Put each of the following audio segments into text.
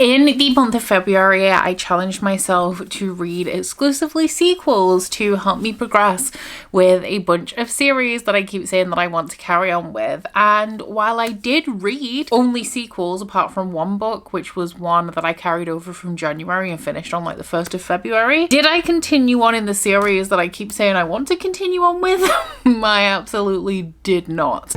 In the month of February, I challenged myself to read exclusively sequels to help me progress with a bunch of series that I keep saying that I want to carry on with. And while I did read only sequels apart from one book, which was one that I carried over from January and finished on like the 1st of February, did I continue on in the series that I keep saying I want to continue on with? I absolutely did not.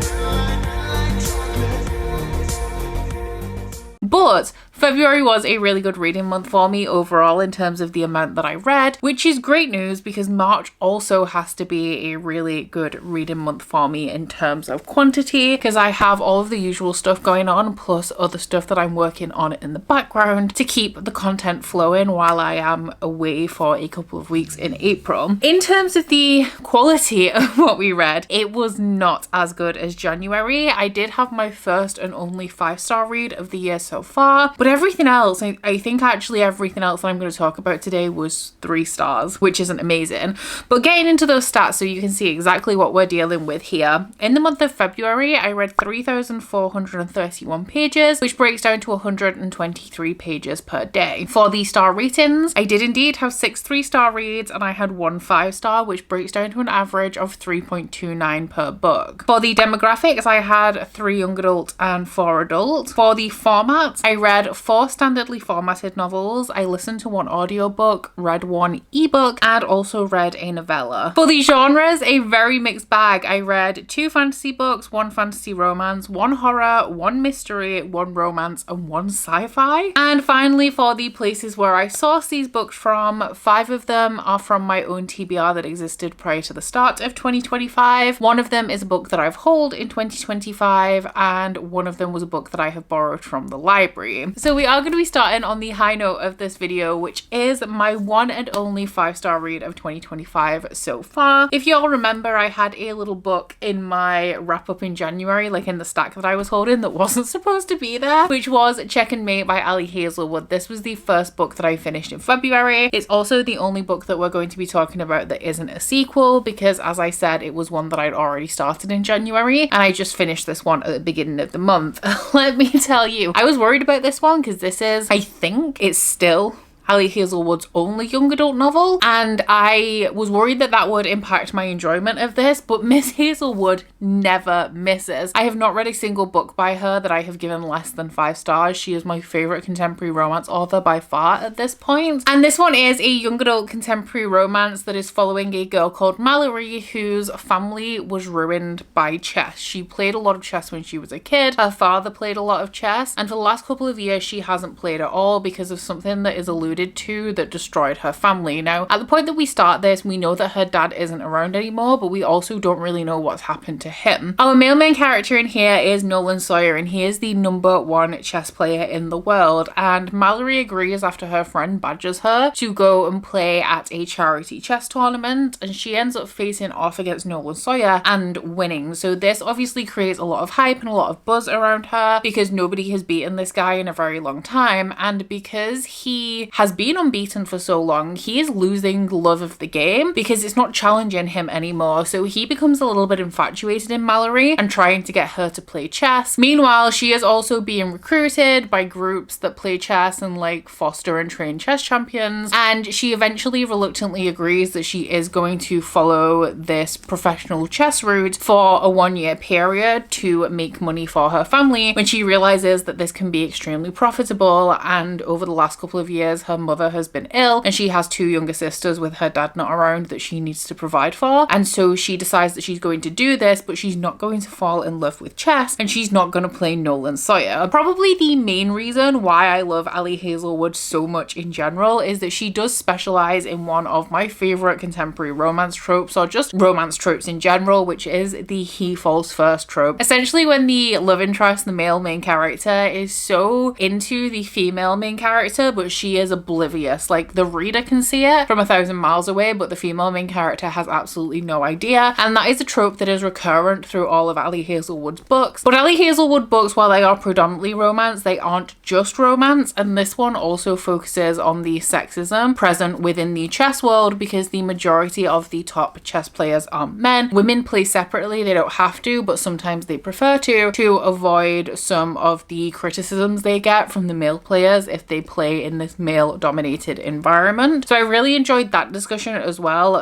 But February was a really good reading month for me overall in terms of the amount that I read, which is great news because March also has to be a really good reading month for me in terms of quantity, because I have all of the usual stuff going on plus other stuff that I'm working on in the background to keep the content flowing while I am away for a couple of weeks in April. In terms of the quality of what we read, it was not as good as January. I did have my first and only 5-star read of the year so far, but everything else, I think actually everything else that I'm going to talk about today was 3 stars, which isn't amazing. But getting into those stats so you can see exactly what we're dealing with here. In the month of February, I read 3,431 pages, which breaks down to 123 pages per day. For the star ratings, I did indeed have 6 3-star reads and I had 1 5-star, which breaks down to an average of 3.29 per book. For the demographics, I had 3 young adult and 4 adult. For the format, I read 4 standardly formatted novels, I listened to 1 audiobook, read 1 ebook, and also read a novella. For the genres, a very mixed bag. I read 2 fantasy books, 1 fantasy romance, 1 horror, 1 mystery, 1 romance, and 1 sci-fi. And finally, for the places where I sourced these books from, 5 of them are from my own TBR that existed prior to the start of 2025. 1 of them is a book that I've hauled in 2025, and 1 of them was a book that I have borrowed from the library. So we are going to be starting on the high note of this video, which is my one and only 5-star read of 2025 so far. If you all remember, I had a little book in my wrap up in January, like in the stack that I was holding that wasn't supposed to be there, which was Check and Mate by Ali Hazelwood. This was the first book that I finished in February. It's also the only book that we're going to be talking about that isn't a sequel because, as I said, it was one that I'd already started in January and I just finished this one at the beginning of the month. Let me tell you, I was worried about this one because this is, I think it's still Ali Hazelwood's only young adult novel, and I was worried that that would impact my enjoyment of this, but Miss Hazelwood never misses. I have not read a single book by her that I have given less than 5 stars. She is my favourite contemporary romance author by far at this point. And this one is a young adult contemporary romance that is following a girl called Mallory whose family was ruined by chess. She played a lot of chess when she was a kid. Her father played a lot of chess, and for the last couple of years she hasn't played at all because of something that is alluded to that destroyed her family. Now, at the point that we start this, we know that her dad isn't around anymore, but we also don't really know what's happened to him. Our male main character in here is Nolan Sawyer, and he is the #1 chess player in the world, and Mallory agrees after her friend badgers her to go and play at a charity chess tournament, and she ends up facing off against Nolan Sawyer and winning. So this obviously creates a lot of hype and a lot of buzz around her because nobody has beaten this guy in a very long time, and because he has been unbeaten for so long, he is losing love of the game because it's not challenging him anymore. So he becomes a little bit infatuated in Mallory and trying to get her to play chess. Meanwhile, she is also being recruited by groups that play chess and like foster and train chess champions, and she eventually reluctantly agrees that she is going to follow this professional chess route for a 1-year period to make money for her family when she realizes that this can be extremely profitable. And over the last couple of years, her mother has been ill and she has 2 younger sisters with her dad not around that she needs to provide for, and so she decides that she's going to do this, but she's not going to fall in love with chess and she's not going to play Nolan Sawyer. Probably the main reason why I love Ali Hazelwood so much in general is that she does specialize in one of my favorite contemporary romance tropes, or just romance tropes in general, which is the he falls first trope. Essentially, when the love interest, the male main character, is so into the female main character but she is a oblivious. Like, the reader can see it from 1,000 miles away, but the female main character has absolutely no idea. And that is a trope that is recurrent through all of Ali Hazelwood's books. But Ali Hazelwood books, while they are predominantly romance, they aren't just romance, and this one also focuses on the sexism present within the chess world, because the majority of the top chess players are men. Women play separately, they don't have to, but sometimes they prefer to avoid some of the criticisms they get from the male players if they play in this male dominated environment. So I really enjoyed that discussion as well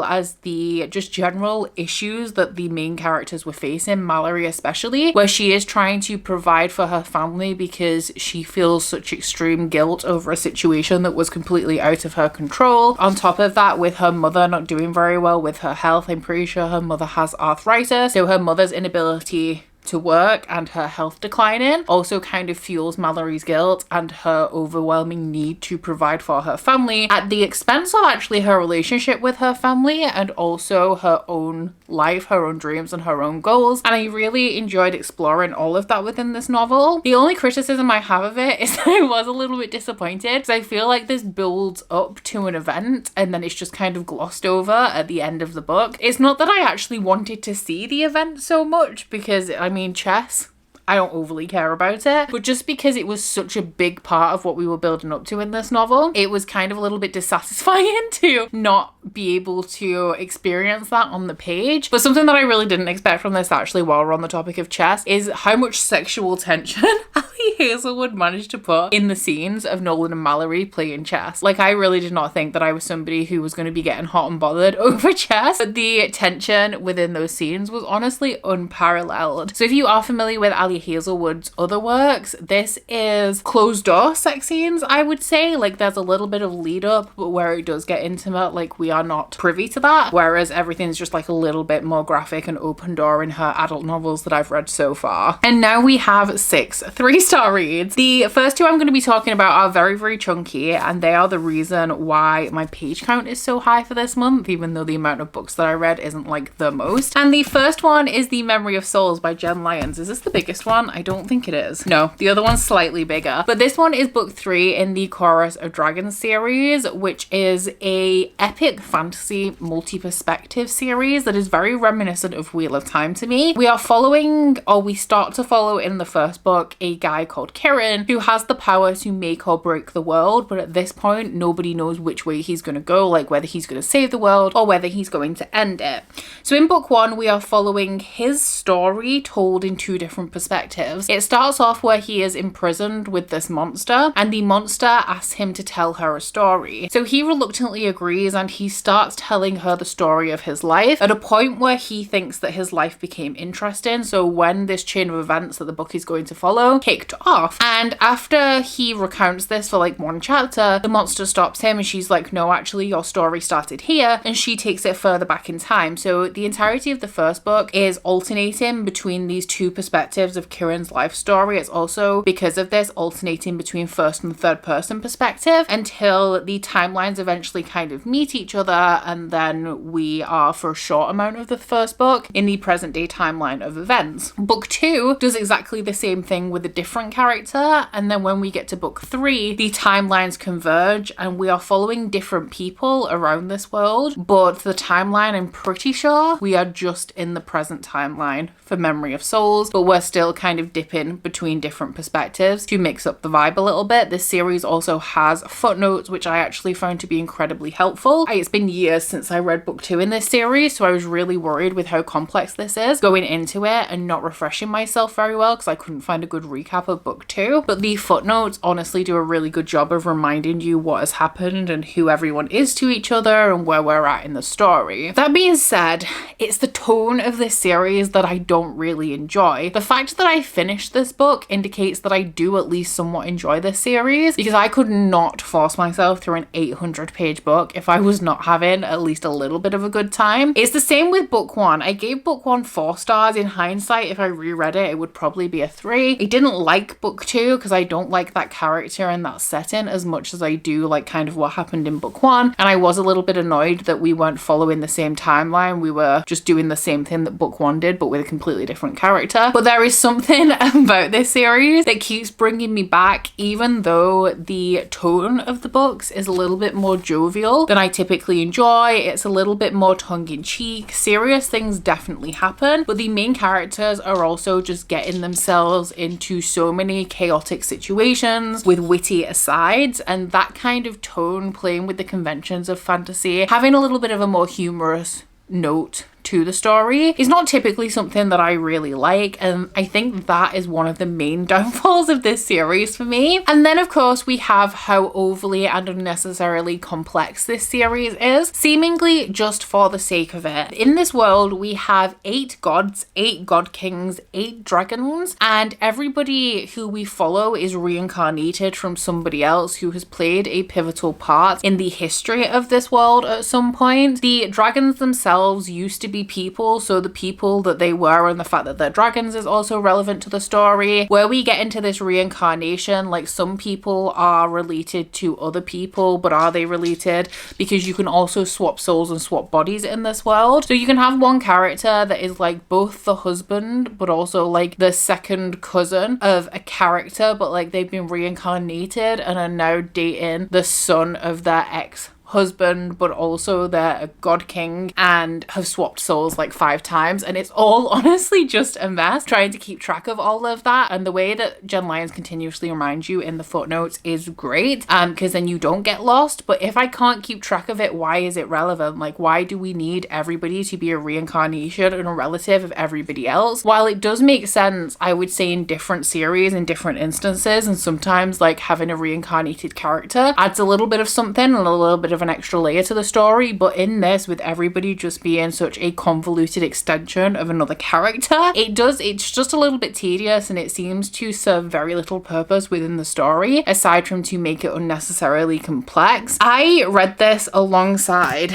as the just general issues that the main characters were facing, Mallory especially, where she is trying to provide for her family because she feels such extreme guilt over a situation that was completely out of her control. On top of that, with her mother not doing very well with her health, I'm pretty sure her mother has arthritis, so her mother's inability to work and her health declining also kind of fuels Mallory's guilt and her overwhelming need to provide for her family at the expense of actually her relationship with her family and also her own life, her own dreams and her own goals. And I really enjoyed exploring all of that within this novel. The only criticism I have of it is that I was a little bit disappointed because I feel like this builds up to an event and then it's just kind of glossed over at the end of the book. It's not that I actually wanted to see the event so much, because I mean, chess, I don't overly care about it, but just because it was such a big part of what we were building up to in this novel, it was kind of a little bit dissatisfying to not be able to experience that on the page. But something that I really didn't expect from this, actually, while we're on the topic of chess, is how much sexual tension Ali Hazelwood managed to put in the scenes of Nolan and Mallory playing chess. Like, I really did not think that I was somebody who was going to be getting hot and bothered over chess, but the tension within those scenes was honestly unparalleled. So if you are familiar with Ali Hazelwood's other works, this is closed door sex scenes, I would say. Like, there's a little bit of lead up, but where it does get intimate, like, we are not privy to that, whereas everything's just like a little bit more graphic and open door in her adult novels that I've read so far. And now we have 6 3-star reads. The first 2 I'm going to be talking about are very, very chunky, and they are the reason why my page count is so high for this month, even though the amount of books that I read isn't like the most. And the first one is The Memory of Souls by Jen Lyons. Is this the biggest one? I don't think it is. No, the other one's slightly bigger, but this one is book 3 in the Chorus of Dragons series, which is a epic fantasy multi-perspective series that is very reminiscent of Wheel of Time to me. We are following, or we start to follow in the first book, a guy called Kirin who has the power to make or break the world, but at this point nobody knows which way he's going to go, like whether he's going to save the world or whether he's going to end it. So in book 1 we are following his story told in 2 different perspectives. It starts off where he is imprisoned with this monster, and the monster asks him to tell her a story. So he reluctantly agrees, and he starts telling her the story of his life at a point where he thinks that his life became interesting. So when this chain of events that the book is going to follow kicked off, and after he recounts this for like 1 chapter, the monster stops him and she's like, no, actually your story started here, and she takes it further back in time. So the entirety of the first book is alternating between these 2 perspectives of Kirin's life story. It's also, because of this, alternating between first and third person perspective until the timelines eventually kind of meet each other, and then we are, for a short amount of the first book, in the present day timeline of events. Book 2 does exactly the same thing with a different character, and then when we get to book 3, the timelines converge and we are following different people around this world, but the timeline, I'm pretty sure we are just in the present timeline for Memory of Souls, but we're still kind of dipping between different perspectives to mix up the vibe a little bit. This series also has footnotes, which I actually found to be incredibly helpful. It's been years since I read book 2 in this series, so I was really worried with how complex this is going into it and not refreshing myself very well because I couldn't find a good recap of book 2. But the footnotes honestly do a really good job of reminding you what has happened and who everyone is to each other and where we're at in the story. That being said, it's the tone of this series that I don't really enjoy. The fact that I finished this book indicates that I do at least somewhat enjoy this series, because I could not force myself through an 800-page book if I was not having at least a little bit of a good time. It's the same with book 1. I gave book 1 4 stars. In hindsight, if I reread it, it would probably be a 3. I didn't like like book 2 because I don't like that character and that setting as much as I do like kind of what happened in book 1. And I was a little bit annoyed that we weren't following the same timeline. We were just doing the same thing that book 1 did, but with a completely different character. But there is something about this series that keeps bringing me back, even though the tone of the books is a little bit more jovial than I typically enjoy. It's a little bit more tongue-in-cheek. Serious things definitely happen, but the main characters are also just getting themselves into so many chaotic situations with witty asides, and that kind of tone, playing with the conventions of fantasy, having a little bit of a more humorous note to the story is not typically something that I really like, and I think that is one of the main downfalls of this series for me. And then of course we have how overly and unnecessarily complex this series is, seemingly just for the sake of it. In this world we have 8 gods, 8 god kings, 8 dragons, and everybody who we follow is reincarnated from somebody else who has played a pivotal part in the history of this world at some point. The dragons themselves used to be people, so the people that they were and the fact that they're dragons is also relevant to the story. Where we get into this reincarnation, like some people are related to other people, but are they related? Because you can also swap souls and swap bodies in this world. So you can have one character that is like both the husband but also like the second cousin of a character, but like they've been reincarnated and are now dating the son of their ex-husband, but also they're a god king and have swapped souls like 5 times, and it's all honestly just a mess trying to keep track of all of that. And the way that Jen Lyons continuously reminds you in the footnotes is great, because then you don't get lost. But if I can't keep track of it, why is it relevant? Like, why do we need everybody to be a reincarnation and a relative of everybody else? While it does make sense, I would say, in different series, in different instances, and sometimes like having a reincarnated character adds a little bit of something and a little bit of an extra layer to the story. But in this, with everybody just being such a convoluted extension of another character, it's just a little bit tedious, and it seems to serve very little purpose within the story aside from to make it unnecessarily complex. I read this alongside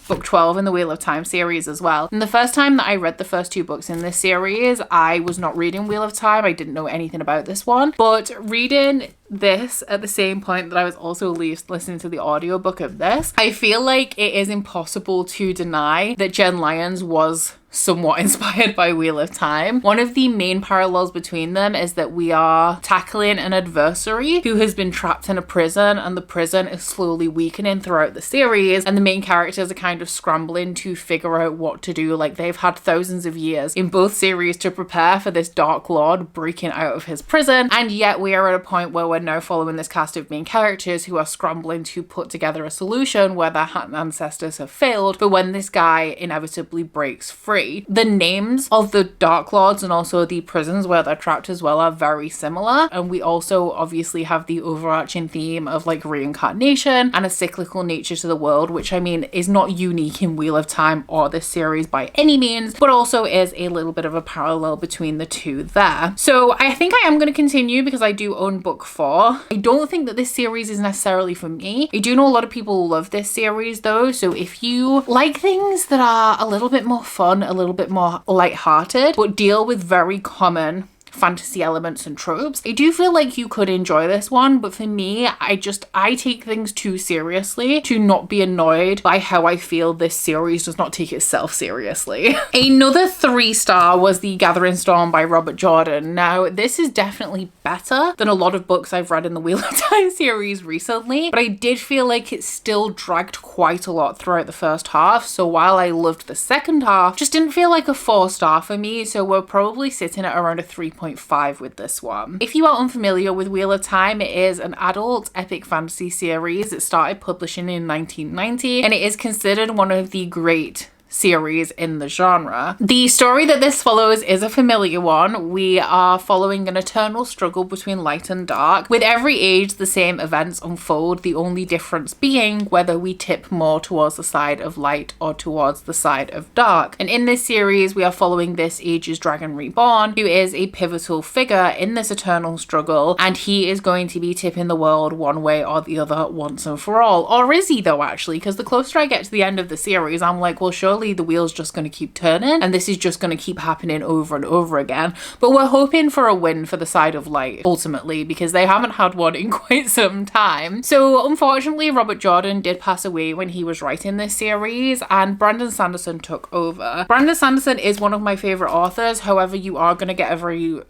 book 12 in the Wheel of Time series as well. And the first time that I read the first 2 books in this series, I was not reading Wheel of Time. I didn't know anything about this one, but reading this at the same point that I was also listening to the audiobook of this, I feel like it is impossible to deny that Jen Lyons was somewhat inspired by Wheel of Time. One of the main parallels between them is that we are tackling an adversary who has been trapped in a prison, and the prison is slowly weakening throughout the series, and the main characters are kind of scrambling to figure out what to do. Like, they've had thousands of years in both series to prepare for this Dark Lord breaking out of his prison, and yet we are at a point where we're now following this cast of main characters who are scrambling to put together a solution where their ancestors have failed for when this guy inevitably breaks free. The names of the Dark Lords and also the prisons where they're trapped as well are very similar, and we also obviously have the overarching theme of like reincarnation and a cyclical nature to the world, which I mean is not unique in Wheel of Time or this series by any means, but also is a little bit of a parallel between the two there. So I think I am going to continue because I do own book 4. I don't think that this series is necessarily for me. I do know a lot of people love this series though, so if you like things that are a little bit more fun, a little bit more light-hearted, but deal with very common fantasy elements and tropes, I do feel like you could enjoy this one. But for me, I take things too seriously to not be annoyed by how I feel this series does not take itself seriously. Another 3-star was The Gathering Storm by Robert Jordan. Now, this is definitely better than a lot of books I've read in the Wheel of Time series recently, but I did feel like it still dragged quite a lot throughout the first half. So while I loved the second half, just didn't feel like a 4-star for me. So we're probably sitting at around a 3.5 with this one. If you are unfamiliar with Wheel of Time, it is an adult epic fantasy series. It started publishing in 1990, and it is considered one of the great series in the genre. The story that this follows is a familiar one. We are following an eternal struggle between light and dark. With every age, the same events unfold, the only difference being whether we tip more towards the side of light or towards the side of dark. And in this series, we are following this age's dragon reborn, who is a pivotal figure in this eternal struggle, and he is going to be tipping the world one way or the other once and for all. Or is he though, actually? Because the closer I get to the end of the series, I'm like, well, surely unfortunately the wheel's just going to keep turning and this is just going to keep happening over and over again. But we're hoping for a win for the side of light ultimately, because they haven't had one in quite some time. So unfortunately Robert Jordan did pass away when he was writing this series and Brandon Sanderson took over. Brandon Sanderson is one of my favorite authors. However, you are going to get a very,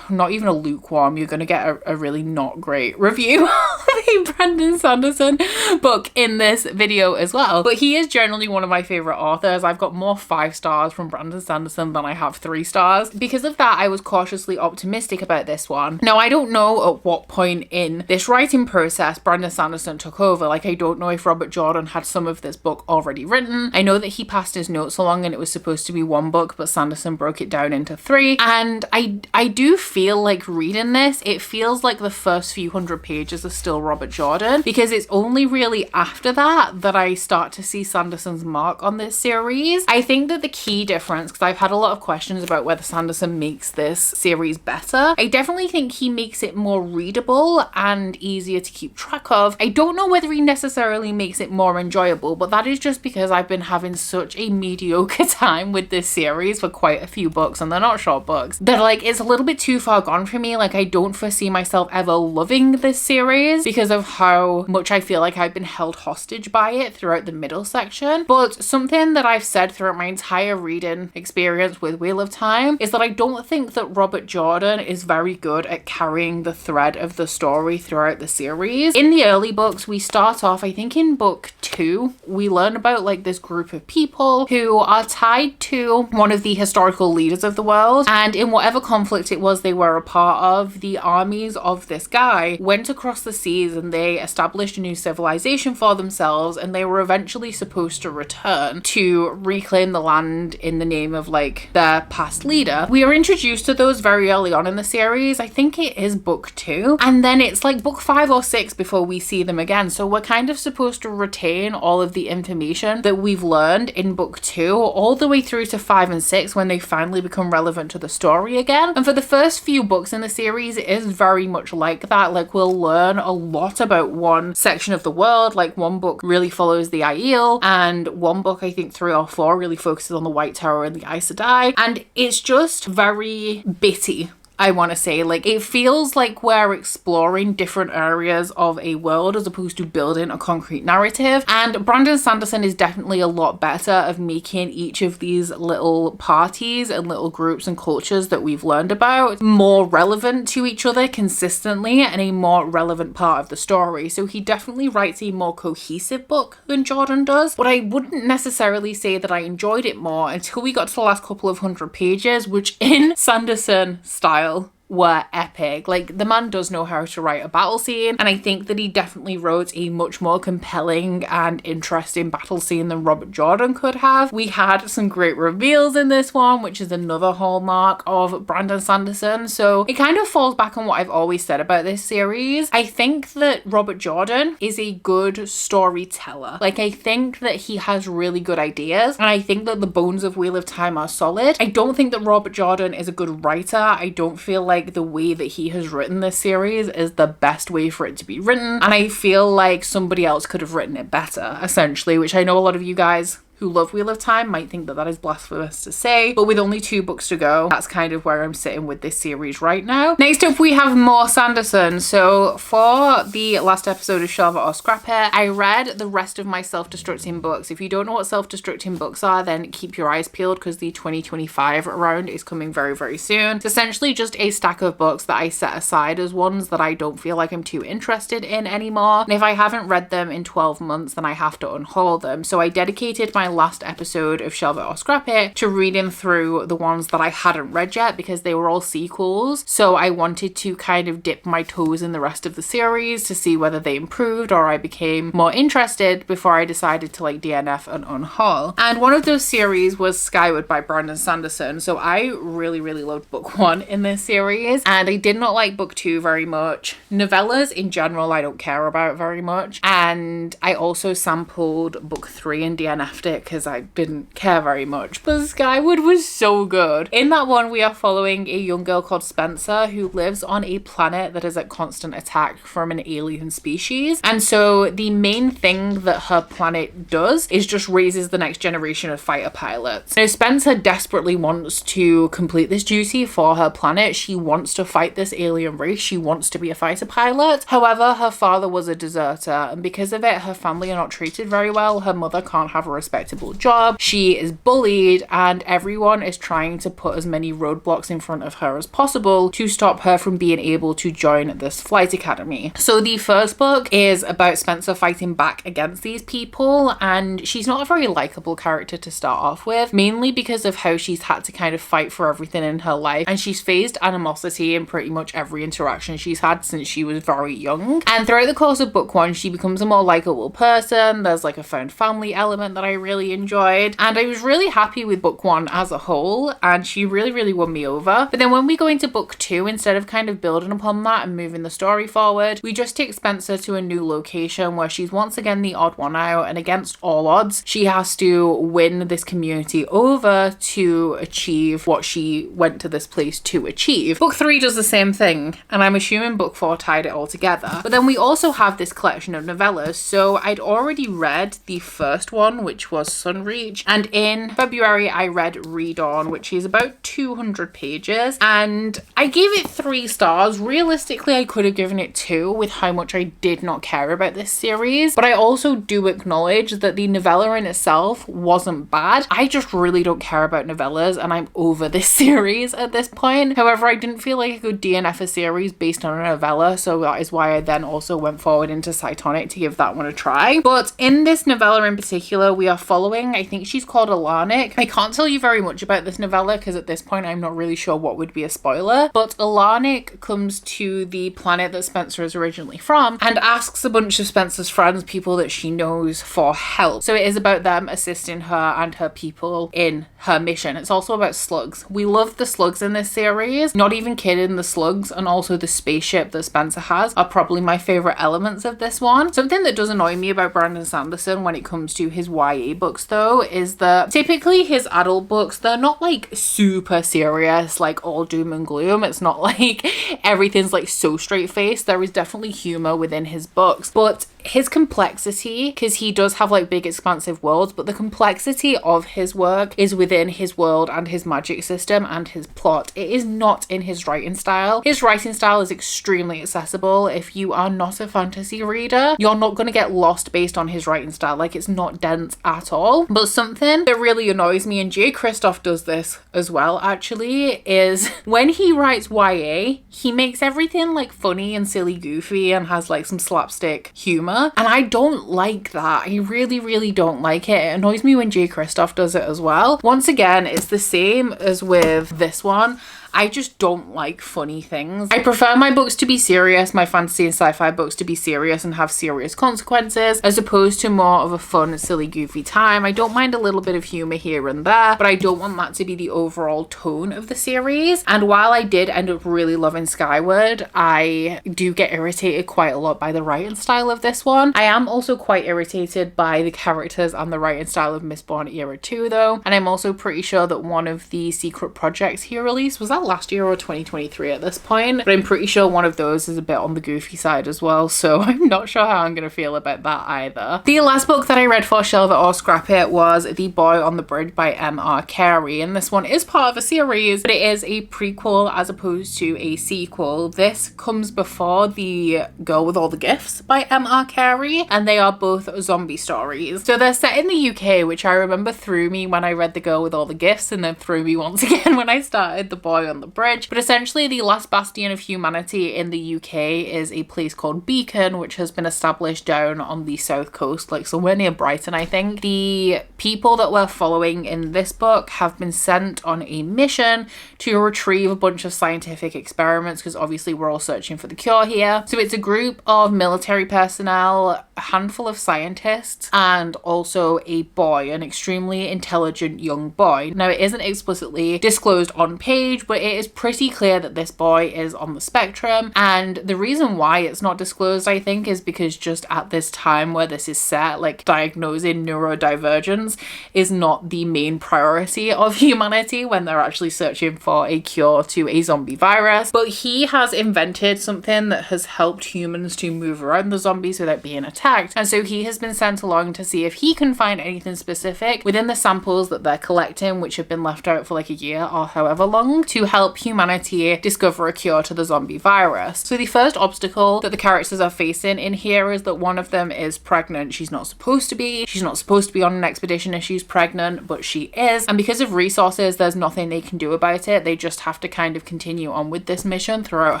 not even a lukewarm, you're going to get a really not great review of a Brandon Sanderson book in this video as well. But he is generally one of my favorite authors. I've got more 5 stars from Brandon Sanderson than I have 3 stars. Because of that, I was cautiously optimistic about this one. Now, I don't know at what point in this writing process Brandon Sanderson took over. Like, I don't know if Robert Jordan had some of this book already written. I know that he passed his notes along and it was supposed to be 1 book, but Sanderson broke it down into 3. And I do feel like reading this, it feels like the first few hundred pages are still Robert Jordan, because it's only really after that that I start to see Sanderson's mark on this series. I think that the key difference, because I've had a lot of questions about whether Sanderson makes this series better, I definitely think he makes it more readable and easier to keep track of. I don't know whether he necessarily makes it more enjoyable, but that is just because I've been having such a mediocre time with this series for quite a few books, and they're not short books, that like it's a little bit too far gone for me. Like, I don't foresee myself ever loving this series because of how much I feel like I've been held hostage by it throughout the middle section. But something that I've said throughout my entire reading experience with Wheel of Time is that I don't think that Robert Jordan is very good at carrying the thread of the story throughout the series. In the early books, we start off, I think in book 2, we learn about like this group of people who are tied to one of the historical leaders of the world, and in whatever conflict it was they were a part of, the armies of this guy went across the seas and they established a new civilization for themselves, and they were eventually supposed to return to reclaim the land in the name of like their past leader. We are introduced to those very early on in the series. I think it is book 2, and then it's like book 5 or 6 before we see them again. So we're kind of supposed to retain all of the information that we've learned in book 2 all the way through to 5 and 6 when they finally become relevant to the story again. And for the first few books in the series, it is very much like that. Like, we'll learn a lot about one section of the world. Like, one book really follows the Aiel, and one book, I think 3 or 4, really focuses on the White Tower and the Aes Sedai, and it's just very bitty. I want to say, like, it feels like we're exploring different areas of a world as opposed to building a concrete narrative. And Brandon Sanderson is definitely a lot better of making each of these little parties and little groups and cultures that we've learned about more relevant to each other consistently and a more relevant part of the story. So he definitely writes a more cohesive book than Jordan does, but I wouldn't necessarily say that I enjoyed it more until we got to the last couple of 100 pages, which in Sanderson style were epic. Like, the man does know how to write a battle scene, and I think that he definitely wrote a much more compelling and interesting battle scene than Robert Jordan could have. We had some great reveals in this one, which is another hallmark of Brandon Sanderson. So it kind of falls back on what I've always said about this series. I think that Robert Jordan is a good storyteller. Like, I think that he has really good ideas, and I think that the bones of Wheel of Time are solid. I don't think that Robert Jordan is a good writer. I don't feel like the way that he has written this series is the best way for it to be written, and I feel like somebody else could have written it better, essentially, which I know a lot of you guys who love Wheel of Time might think that that is blasphemous to say, but with only 2 books to go, that's kind of where I'm sitting with this series right now. Next up, we have more Sanderson. So for the last episode of Shelve It or Scrap It, I read the rest of my self-destructing books. If you don't know what self-destructing books are, then keep your eyes peeled because the 2025 round is coming very, very soon. It's essentially just a stack of books that I set aside as ones that I don't feel like I'm too interested in anymore. And if I haven't read them in 12 months, then I have to unhaul them. So I dedicated my last episode of Shelve It or Scrap It to reading through the ones that I hadn't read yet because they were all sequels. So I wanted to kind of dip my toes in the rest of the series to see whether they improved or I became more interested before I decided to like DNF and unhaul. And one of those series was Skyward by Brandon Sanderson. So I really, really loved book 1 in this series, and I did not like book 2 very much. Novellas in general I don't care about very much, and I also sampled book 3 and DNF'd it it because I didn't care very much. But Skyward was so good. In that one, we are following a young girl called Spencer who lives on a planet that is at constant attack from an alien species. And so the main thing that her planet does is just raises the next generation of fighter pilots. Now, Spencer desperately wants to complete this duty for her planet. She wants to fight this alien race. She wants to be a fighter pilot. However, her father was a deserter, and because of it, her family are not treated very well. Her mother can't have a respectable job. She is bullied, and everyone is trying to put as many roadblocks in front of her as possible to stop her from being able to join this flight academy. So the first book is about Spencer fighting back against these people, and she's not a very likable character to start off with, mainly because of how she's had to kind of fight for everything in her life, and she's faced animosity in pretty much every interaction she's had since she was very young. And throughout the course of book one, she becomes a more likable person. There's like a found family element that I really enjoyed, and I was really happy with book one as a whole, and she really won me over. But then when we go into book two, instead of kind of building upon that and moving the story forward, we just take Spencer to a new location where she's once again the odd one out, and against all odds, she has to win this community over to achieve what she went to this place to achieve. Book three does the same thing, and I'm assuming book four tied it all together. But then we also have this collection of novellas. So I'd already read the first one, which was Sunreach, and in February I read Read On, which is about 200 pages, and I gave it 3 stars. Realistically, I could have given it 2 with how much I did not care about this series, but I also do acknowledge that the novella in itself wasn't bad. I just really don't care about novellas, and I'm over this series at this point. However, I didn't feel like I could DNF a series based on a novella, so that is why I then also went forward into Cytonic to give that one a try. But in this novella in particular, we are following, I think she's called Alarnic. I can't tell you very much about this novella because at this point I'm not really sure what would be a spoiler, but Alarnic comes to the planet that Spencer is originally from and asks a bunch of Spencer's friends, people that she knows, for help. So it is about them assisting her and her people in her mission. It's also about slugs. We love the slugs in this series. Not even kidding, the slugs and also the spaceship that Spencer has are probably my favorite elements of this one. Something that does annoy me about Brandon Sanderson when it comes to his YA books though is that typically his adult books, they're not like super serious, like all doom and gloom. It's not like everything's like so straight faced. There is definitely humor within his books, but his complexity, because he does have like big expansive worlds, but the complexity of his work is within his world and his magic system and his plot. It is not in his writing style. His writing style is extremely accessible. If you are not a fantasy reader, you're not going to get lost based on his writing style. Like, it's not dense at all. But something that really annoys me, and Jay Kristoff does this as well actually, is when he writes YA, he makes everything like funny and silly goofy and has like some slapstick humor. And I don't like that. I really don't like it. It annoys me when Jay Kristoff does it as well. Once again, it's the same as with this one. I just don't like funny things. I prefer my books to be serious, my fantasy and sci-fi books to be serious and have serious consequences, as opposed to more of a fun, silly, goofy time. I don't mind a little bit of humor here and there, but I don't want that to be the overall tone of the series. And while I did end up really loving Skyward, I do get irritated quite a lot by the writing style of this one. I am also quite irritated by the characters and the writing style of Mistborn Era 2 though, and I'm also pretty sure that one of the secret projects he released, was that last year or 2023 at this point, but I'm pretty sure one of those is a bit on the goofy side as well, so I'm not sure how I'm gonna feel about that either. The last book that I read for Shelve It or Scrap It was The Boy on the Bridge by M.R. Carey, and this one is part of a series, but it is a prequel as opposed to a sequel. This comes before The Girl with All the Gifts by M.R. Carey, and they are both zombie stories. So they're set in the UK, which I remember threw me when I read The Girl with All the Gifts, and then threw me once again when I started The Boy on the Bridge. But essentially the last bastion of humanity in the UK is a place called Beacon, which has been established down on the south coast, like somewhere near Brighton, I think. The people that we're following in this book have been sent on a mission to retrieve a bunch of scientific experiments, because obviously we're all searching for the cure here. So it's a group of military personnel, a handful of scientists, and also a boy, an extremely intelligent young boy. Now, it isn't explicitly disclosed on page, but it is pretty clear that this boy is on the spectrum, and the reason why it's not disclosed, I think, is because just at this time where this is set, like, diagnosing neurodivergence is not the main priority of humanity when they're actually searching for a cure to a zombie virus. But he has invented something that has helped humans to move around the zombies without being attacked, and so he has been sent along to see if he can find anything specific within the samples that they're collecting, which have been left out for like a year or however long, to help humanity discover a cure to the zombie virus. So the first obstacle that the characters are facing in here is that one of them is pregnant. She's not supposed to be. She's not supposed to be on an expedition if she's pregnant, but she is. And because of resources, there's nothing they can do about it. They just have to kind of continue on with this mission throughout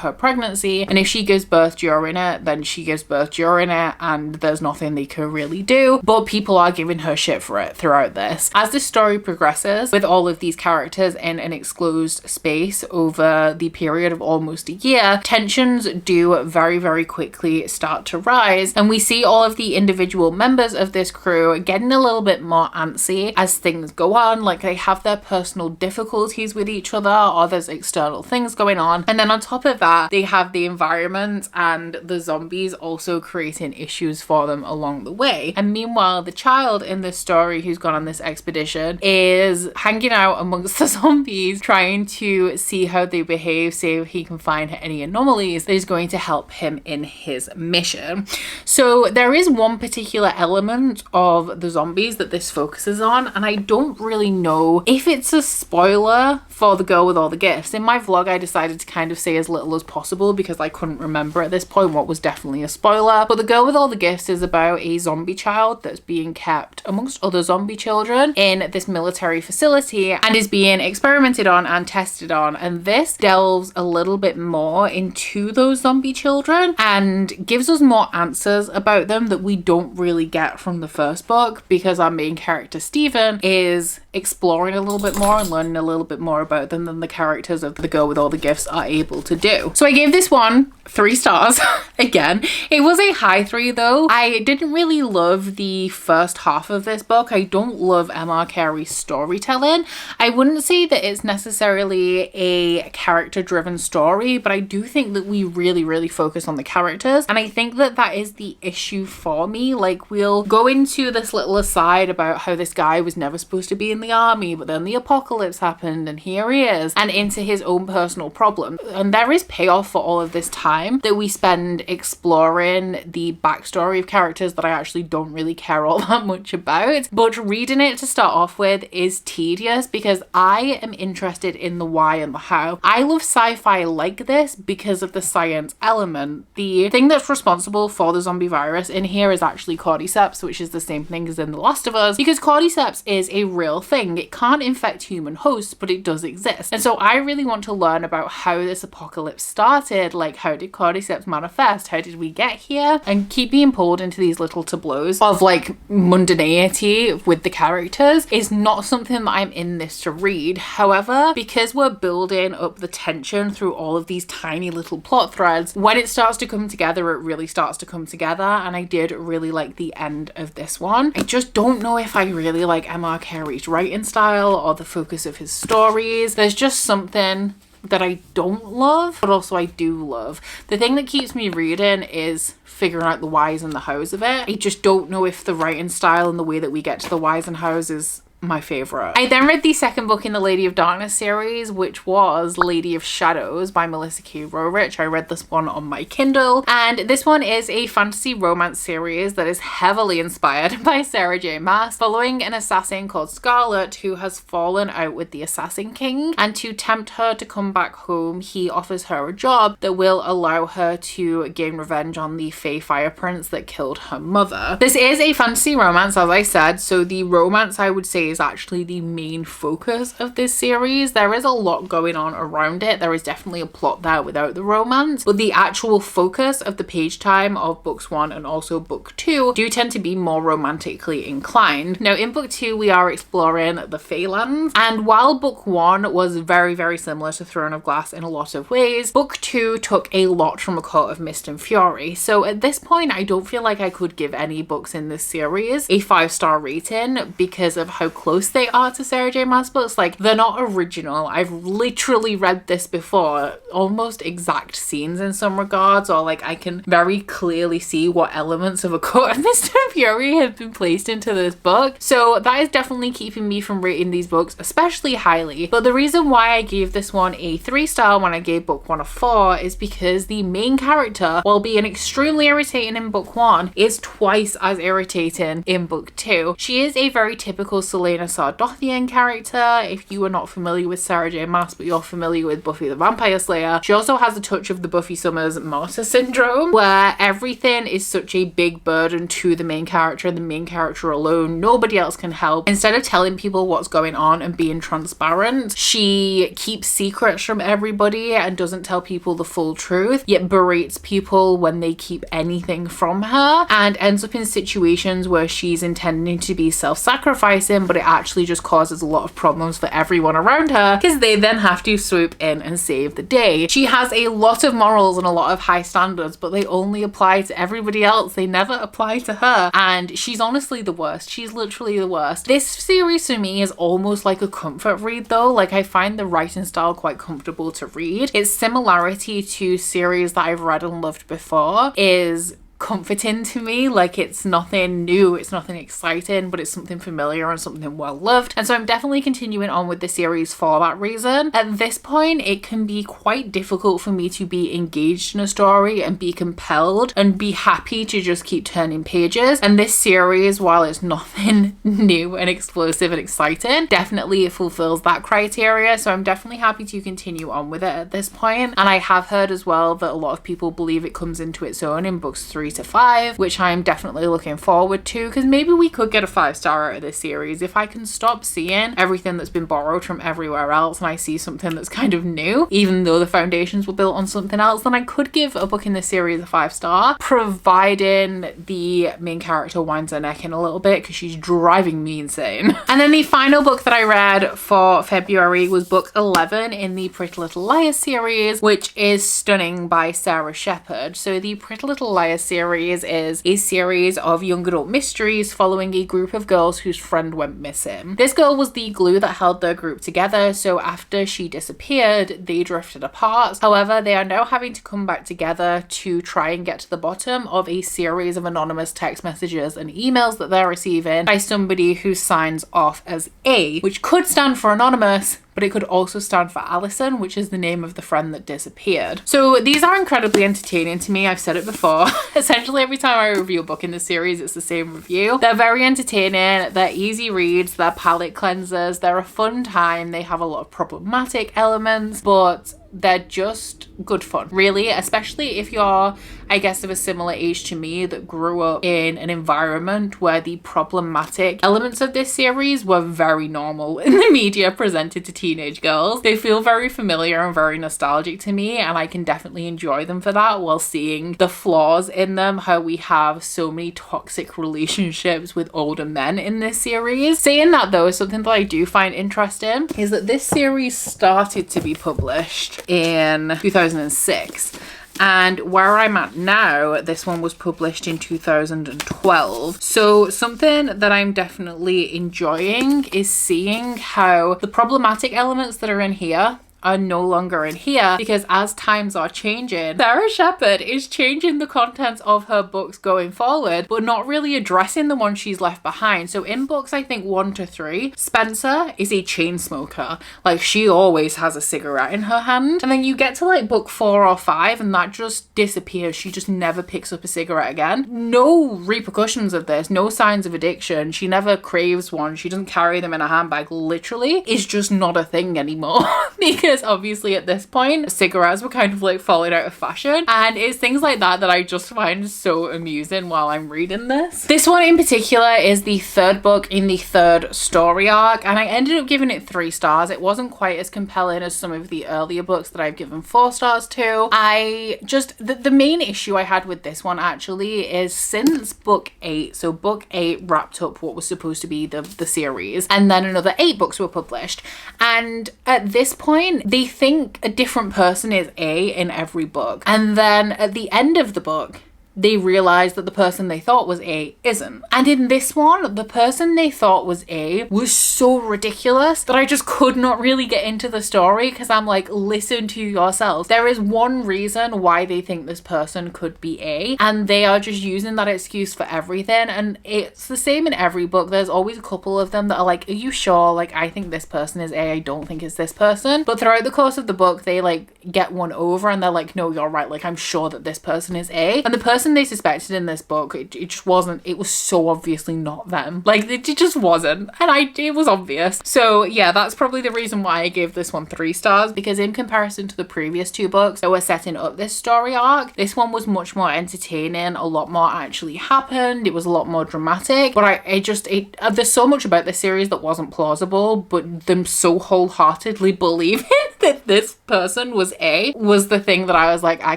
her pregnancy. And if she gives birth during it, then she gives birth during it, and there's nothing they can really do. But people are giving her shit for it throughout this. As the story progresses, with all of these characters in an enclosed space over the period of almost a year, tensions do very, very quickly start to rise, and we see all of the individual members of this crew getting a little bit more antsy as things go on. Like, they have their personal difficulties with each other, or there's external things going on, and then on top of that, they have the environment and the zombies also creating issues for them along the way. And meanwhile, the child in this story who's gone on this expedition is hanging out amongst the zombies, trying to see how they behave, see if he can find any anomalies that is going to help him in his mission. So there is one particular element of the zombies that this focuses on, and I don't really know if it's a spoiler for the girl with all the gifts. In my vlog, I decided to kind of say as little as possible because I couldn't remember at this point what was definitely a spoiler. But the girl with all the gifts is about a zombie child that's being kept amongst other zombie children in this military facility and is being experimented on and tested on. And this delves a little bit more into those zombie children and gives us more answers about them that we don't really get from the first book, because our main character Stephen is exploring a little bit more and learning a little bit more about them than the characters of the girl with all the gifts are able to do. So I gave this one 3 stars. Again, it was a high 3 though. I didn't really love the first half of this book. I don't love M.R. Carey's storytelling. I wouldn't say that it's necessarily a character driven story, but I do think that we really focus on the characters, and I think that that is the issue for me. Like, we'll go into this little aside about how this guy was never supposed to be in the army, but then the apocalypse happened and here he is, and into his own personal problem. And there is payoff for all of this time that we spend exploring the backstory of characters that I actually don't really care all that much about. But reading it to start off with is tedious because I am interested in the why and the how. I love sci-fi like this because of the science element. The thing that's responsible for the zombie virus in here is actually cordyceps, which is the same thing as in The Last of Us, because cordyceps is a real thing. It can't infect human hosts, but it does exist. And so I really want to learn about how this apocalypse started. Like, how did cordyceps manifest? How did we get here? And keep being pulled into these little tableaus of like mundanity with the characters is not something that I'm in this to read. However, because we're building up the tension through all of these tiny little plot threads, when it starts to come together, it really starts to come together, and I did really like the end of this one. I just don't know if I really like M.R. Carey's writing style or the focus of his stories. There's just something that I don't love, but also I do love. The thing that keeps me reading is figuring out the whys and the hows of it. I just don't know if the writing style and the way that we get to the whys and hows is my favorite. I then read the second book in the Lady of Darkness series, which was Lady of Shadows by Melissa K. Roerich. I read this one on my Kindle, and this one is a fantasy romance series that is heavily inspired by Sarah J. Maas, following an assassin called Scarlet who has fallen out with the Assassin King, and to tempt her to come back home, he offers her a job that will allow her to gain revenge on the Fae Fire Prince that killed her mother. This is a fantasy romance, as I said, so the romance, I would say, is actually the main focus of this series. There is a lot going on around it. There is definitely a plot there without the romance, but the actual focus of the page time of books 1 and also book 2 do tend to be more romantically inclined. Now, in book 2, we are exploring the Feylands, and while book 1 was very similar to Throne of Glass in a lot of ways, book 2 took a lot from A Court of Mist and Fury. So at this point, I don't feel like I could give any books in this series a 5-star rating because of how close they are to Sarah J Maas books. Like, they're not original. I've literally read this before, almost exact scenes in some regards, or like I can very clearly see what elements of A Court of Mist and Fury have been placed into this book. So that is definitely keeping me from rating these books especially highly. But the reason why I gave this one a 3-star when I gave book 1 a 4 is because the main character, while being extremely irritating in book 1, is twice as irritating in book 2. She is a very typical Selena Sardothian character. If you are not familiar with Sarah J Maas but you're familiar with Buffy the Vampire Slayer, she also has a touch of the Buffy Summers martyr syndrome, where everything is such a big burden to the main character, and the main character alone, nobody else can help. Instead of telling people what's going on and being transparent, she keeps secrets from everybody and doesn't tell people the full truth, yet berates people when they keep anything from her, and ends up in situations where she's intending to be self-sacrificing, but it actually just causes a lot of problems for everyone around her because they then have to swoop in and save the day. She has a lot of morals and a lot of high standards, but they only apply to everybody else. They never apply to her, and she's honestly the worst. She's literally the worst. This series for me is almost like a comfort read though. Like, I find the writing style quite comfortable to read. Its similarity to series that I've read and loved before is comforting to me. Like, it's nothing new, it's nothing exciting, but it's something familiar and something well loved, and so I'm definitely continuing on with the series for that reason. At this point, it can be quite difficult for me to be engaged in a story and be compelled and be happy to just keep turning pages, and this series, while it's nothing new and explosive and exciting, definitely it fulfills that criteria, so I'm definitely happy to continue on with it at this point. And I have heard as well that a lot of people believe it comes into its own in books 3 to 5, which I'm definitely looking forward to, because maybe we could get a 5-star out of this series if I can stop seeing everything that's been borrowed from everywhere else and I see something that's kind of new, even though the foundations were built on something else. Then I could give a book in this series a 5-star, providing the main character winds her neck in a little bit, because she's driving me insane. And then the final book that I read for February was book 11 in the Pretty Little Liars series, which is Stunning by Sarah Shepard. So the Pretty Little Liars series is a series of young adult mysteries following a group of girls whose friend went missing. This girl was the glue that held their group together, so after she disappeared, they drifted apart. However, they are now having to come back together to try and get to the bottom of a series of anonymous text messages and emails that they're receiving by somebody who signs off as A, which could stand for anonymous, but it could also stand for Allison, which is the name of the friend that disappeared. So these are incredibly entertaining to me. I've said it before. Essentially, every time I review a book in this series, it's the same review. They're very entertaining. They're easy reads. They're palate cleansers. They're a fun time. They have a lot of problematic elements, but they're just good fun, really, especially if you're, I guess, of a similar age to me that grew up in an environment where the problematic elements of this series were very normal in the media presented to teenage girls. They feel very familiar and very nostalgic to me, and I can definitely enjoy them for that, while seeing the flaws in them, how we have so many toxic relationships with older men in this series. Saying that though, something that I do find interesting is that this series started to be published in 2006, and where I'm at now, this one was published in 2012. So something that I'm definitely enjoying is seeing how the problematic elements that are in here are no longer in here, because as times are changing, Sarah Shepard is changing the contents of her books going forward, but not really addressing the ones she's left behind. So in books, I think 1 to 3, Spencer is a chain smoker. Like, she always has a cigarette in her hand. And then you get to like book 4 or 5 and that just disappears. She just never picks up a cigarette again. No repercussions of this, no signs of addiction. She never craves one. She doesn't carry them in a handbag. Literally, it's just not a thing anymore. Because obviously at this point cigarettes were kind of like falling out of fashion, and it's things like that that I just find so amusing while I'm reading this. This one in particular is the 3rd book in the 3rd story arc, and I ended up giving it 3 stars. It wasn't quite as compelling as some of the earlier books that I've given 4 stars to. I just, the main issue I had with this one actually is since book 8, so book 8 wrapped up what was supposed to be the series, and then another 8 books were published, and at this point they think a different person is A in every book, and then at the end of the book they realize that the person they thought was A isn't. And in this one, the person they thought was A was so ridiculous that I just could not really get into the story, because I'm like, listen to yourselves. There is one reason why they think this person could be A, and they are just using that excuse for everything. And it's the same in every book. There's always a couple of them that are like, are you sure? Like, I think this person is A, I don't think it's this person. But throughout the course of the book, they like get one over and they're like, no, you're right, like I'm sure that this person is A. And the person they suspected in this book, it just wasn't. It was so obviously not them. Like, it just wasn't, and it was obvious. So yeah, that's probably the reason why I gave this one 3 stars, because in comparison to the previous 2 books that were setting up this story arc, this one was much more entertaining. A lot more actually happened. It was a lot more dramatic. But there's so much about this series that wasn't plausible, but them so wholeheartedly believing that this person was A was the thing that I was like, I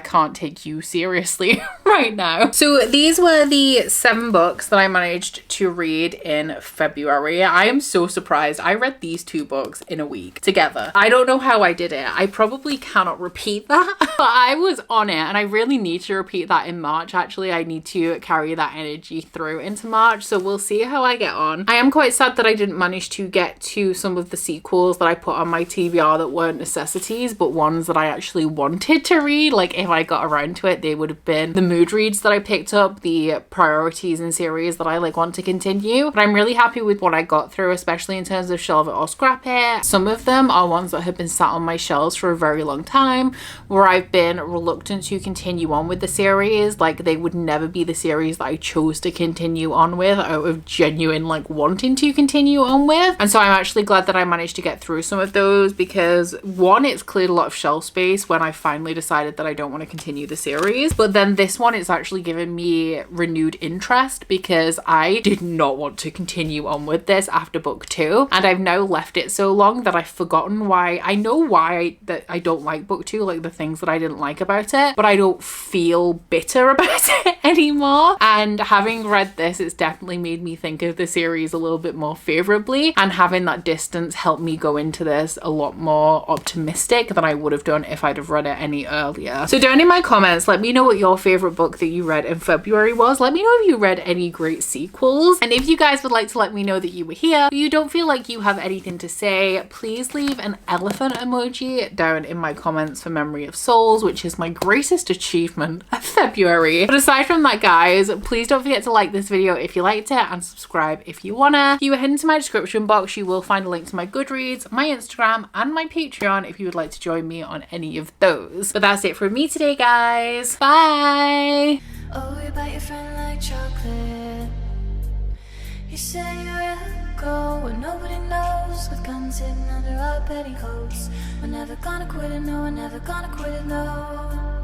can't take you seriously right now. So these were the 7 books that I managed to read in February. I am so surprised. I read these 2 books in a week together. I don't know how I did it. I probably cannot repeat that, but I was on it, and I really need to repeat that in March. Actually, I need to carry that energy through into March, so we'll see how I get on. I am quite sad that I didn't manage to get to some of the sequels that I put on my TBR that weren't necessities, but ones that I actually wanted to read. Like, if I got around to it, they would have been the mood reads that I picked up, the priorities and series that I like want to continue. But I'm really happy with what I got through, especially in terms of Shelve It or Scrap It. Some of them are ones that have been sat on my shelves for a very long time, where I've been reluctant to continue on with the series. Like, they would never be the series that I chose to continue on with out of genuine like wanting to continue on with. And so I'm actually glad that I managed to get through some of those, because one, it's cleared a lot of shelf space when I finally decided that I don't want to continue the series. But then this one, it's actually given me renewed interest, because I did not want to continue on with this after book 2, and I've now left it so long that I've forgotten why. I know why that I don't like book 2, like the things that I didn't like about it, but I don't feel bitter about it anymore. And having read this, it's definitely made me think of the series a little bit more favorably, and having that distance helped me go into this a lot more optimistic than I would have done if I'd have read it any earlier. So down in my comments, let me know what your favorite book that you read in February was. Let me know if you read any great sequels, and if you guys would like to let me know that you were here, but you don't feel like you have anything to say, please leave an elephant emoji down in my comments for Memory of Souls, which is my greatest achievement of February. But aside from that, guys, please don't forget to like this video if you liked it, and subscribe if you wanna. If you head into my description box, you will find a link to my Goodreads, my Instagram, and my Patreon if you would like to join me on any of those. But that's it from me today, guys. Bye! Oh, you bite your friend like chocolate. You say you're go when nobody knows, with guns hidden under our petticoats. We're never gonna quit it, no, we're never gonna quit it, no.